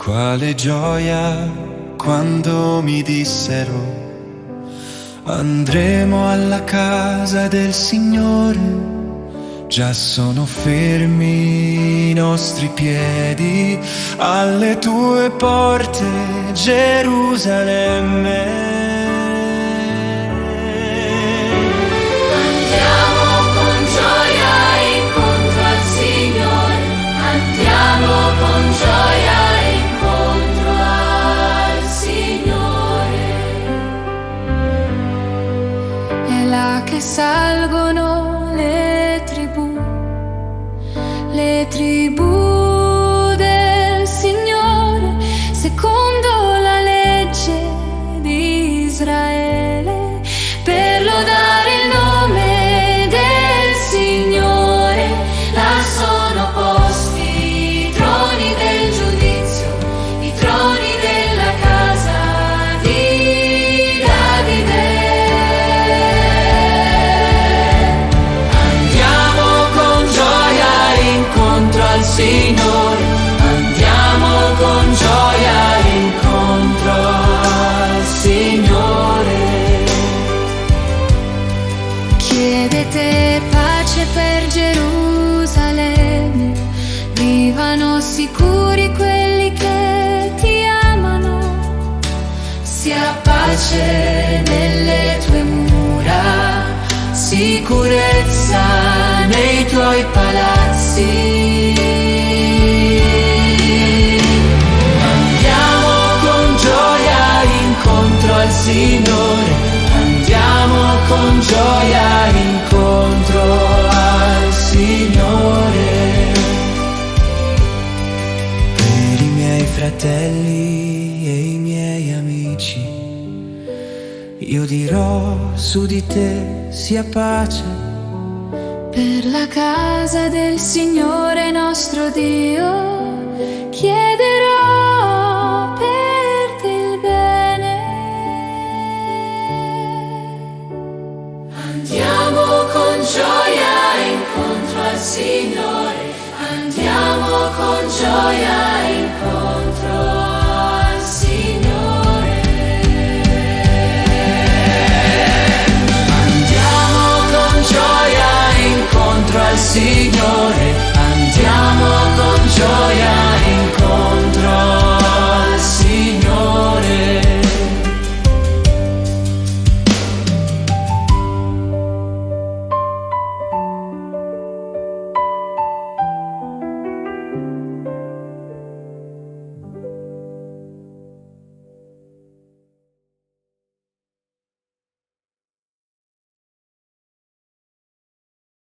Quale gioia quando mi dissero: andremo alla casa del Signore. Già sono fermi i nostri piedi alle tue porte, Gerusalemme. Salgono le tribù del Signore, secondo la legge di Israele, per lodare il nome del Signore. Là sono posti i troni del giudizio, i troni della casa di Davide. Signore, andiamo con gioia incontro al Signore. Chiedete pace per Gerusalemme, vivano sicuri quelli che ti amano. Sia pace nelle tue mura, sicurezza nei tuoi palazzi. Al Signore, andiamo con gioia incontro al Signore. Per i miei fratelli e i miei amici io dirò: su di te sia pace. Per la casa del Signore nostro Dio chiederò per te il bene. Andiamo con gioia incontro al Signore, andiamo con gioia